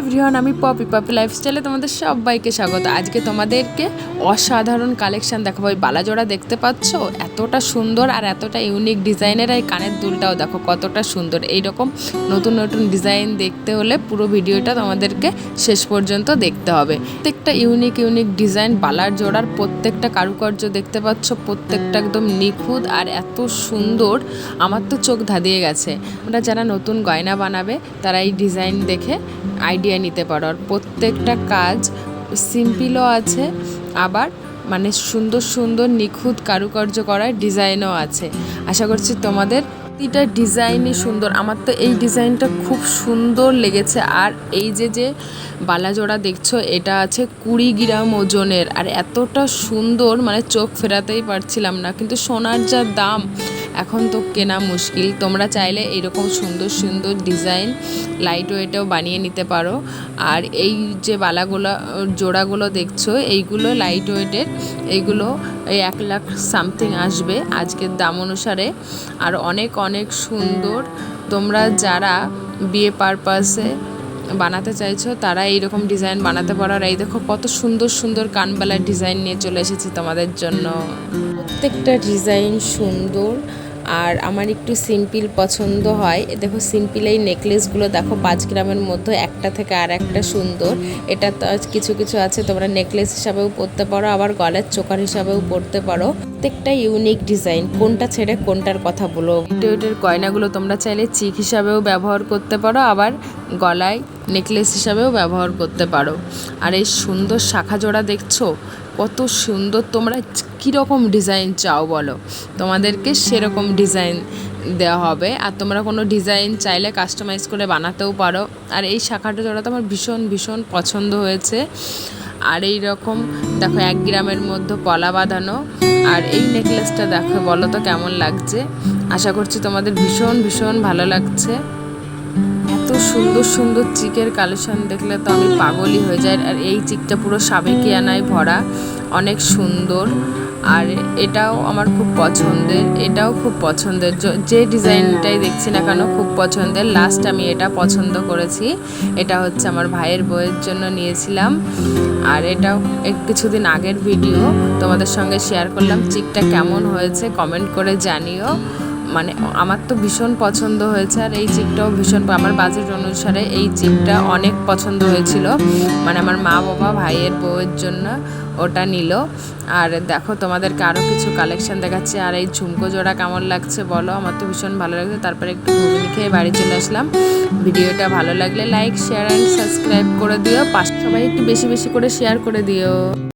Everyone, আমি poppy লাইফস্টাইলে তোমাদের সবাইকে স্বাগত। আজকে তোমাদেরকে অসাধারণ কালেকশান দেখাবো। ওই বালাজোড়া দেখতে পাচ্ছ, এতটা সুন্দর আর এতটা ইউনিক ডিজাইনের। এই কানের দুলটাও দেখো কতটা সুন্দর। এইরকম নতুন নতুন ডিজাইন দেখতে হলে পুরো ভিডিওটা তোমাদেরকে শেষ পর্যন্ত দেখতে হবে। প্রত্যেকটা ইউনিক ডিজাইন, বালার জোড়ার প্রত্যেকটা কারুকার্য দেখতে পাচ্ছ, প্রত্যেকটা একদম নিখুঁত আর এত সুন্দর, আমার তো চোখ ধাঁধিয়ে গেছে। আমরা যারা নতুন গয়না বানাবে তারা এই ডিজাইন দেখে আইডিয়া নিতে পারো। আর প্রত্যেকটা কাজ সিম্পলও আছে, আবার মানে সুন্দর সুন্দর নিখুঁত কারুকার্য করার ডিজাইনও আছে। আশা করছি তোমাদের প্রতিটা ডিজাইনই সুন্দর। আমার তো এই ডিজাইনটা খুব সুন্দর লেগেছে। আর এই যে বালাজোড়া দেখছো, এটা আছে 20 গ্রাম ওজনের, আর এতটা সুন্দর মানে চোখ ফেরাতেই পারছিলাম না। কিন্তু সোনার যা দাম, এখন তো কেনা মুশকিল। তোমরা চাইলে এরকম সুন্দর সুন্দর ডিজাইন লাইট ওয়েটেও বানিয়ে নিতে পারো। আর এই যে বালাগুলো জোড়াগুলো দেখছো, এইগুলো লাইট ওয়েটের, এইগুলো এই 1 লাখ সামথিং আসবে আজকের দাম অনুসারে। আর অনেক সুন্দর। তোমরা যারা বিয়ে পারপাসে বানাতে চাইছো তারা এইরকম ডিজাইন বানাতে পারো। আর এই দেখো কত সুন্দর সুন্দর কানবালার ডিজাইন নিয়ে চলে এসেছি তোমাদের জন্য। প্রত্যেকটা ডিজাইন সুন্দর, আর আমার একটু সিম্পল পছন্দ হয়। দেখো সিম্পল এই নেকলেসগুলো দেখো 5 গ্রামের মধ্যে একটা থেকে আর একটা সুন্দর। এটা তো কিছু কিছু আছে তোমরা নেকলেস হিসাবেও পরতে পারো, আবার গলার চোকার হিসাবেও পরতে পারো। প্রত্যেকটা ইউনিক ডিজাইন, কোনটা ছেড়ে কোনটার কথা বলো। এটের গয়নাগুলো তোমরা চাইলে চিক হিসাবেও ব্যবহার করতে পারো, আবার গলায় নেকলেস হিসাবেও ব্যবহার করতে পারো। আর এই সুন্দর শাখা জোড়া দেখছো কত সুন্দর। তোমরা কীরকম ডিজাইন চাও বলো, তোমাদেরকে সেরকম ডিজাইন দেওয়া হবে। আর তোমরা কোনো ডিজাইন চাইলে কাস্টমাইজ করে বানাতেও পারো। আর এই শাখাটা জোড়া তো আমার ভীষণ পছন্দ হয়েছে। আর এই রকম দেখো 1 গ্রামের মধ্যে পলা বাঁধানো। আর এই নেকলেসটা দেখো, বলো তো কেমন লাগছে। আশা করছি তোমাদের ভীষণ ভালো লাগছে। এত সুন্দর সুন্দর চিকের কালেকশন দেখলে তো আমি পাগলই হয়ে যাই। আর এই চিকটা পুরো সাবেকিয়ানায় ভরা, অনেক সুন্দর। আর এটাও আমার খুব পছন্দের, এটাও খুব পছন্দের। যে ডিজাইনটাই দেখছি না কেন খুব পছন্দের। লাস্ট আমি এটা পছন্দ করেছি। এটা হচ্ছে আমার ভাইয়ের বউয়ের জন্য নিয়েছিলাম। আর এটাও কিছুদিন আগের ভিডিও তোমাদের সঙ্গে শেয়ার করলাম। চিকটা কেমন হয়েছে কমেন্ট করে জানিও। মানে আমার তো ভীষণ পছন্দ হয়েছে। আর এই চিকটাও আমার বাজেট অনুসারে এই চিকটা অনেক পছন্দ হয়েছিল। মানে আমার মা বাবা ভাইয়ের বউয়ের জন্য ওটা নিল। আর দেখো তোমাদেরকে আরও কিছু কালেকশন দেখাচ্ছি। আর এই ঝুমকো জোড়া কেমন লাগছে বলো, আমার তো ভীষণ ভালো লাগছে। তারপরে একটু ঘুগনি খেয়ে বাড়ি চলে আসলাম। ভিডিওটা ভালো লাগলে লাইক, শেয়ার অ্যান্ড সাবস্ক্রাইব করে দিও। সবাই একটু বেশি করে শেয়ার করে দিও।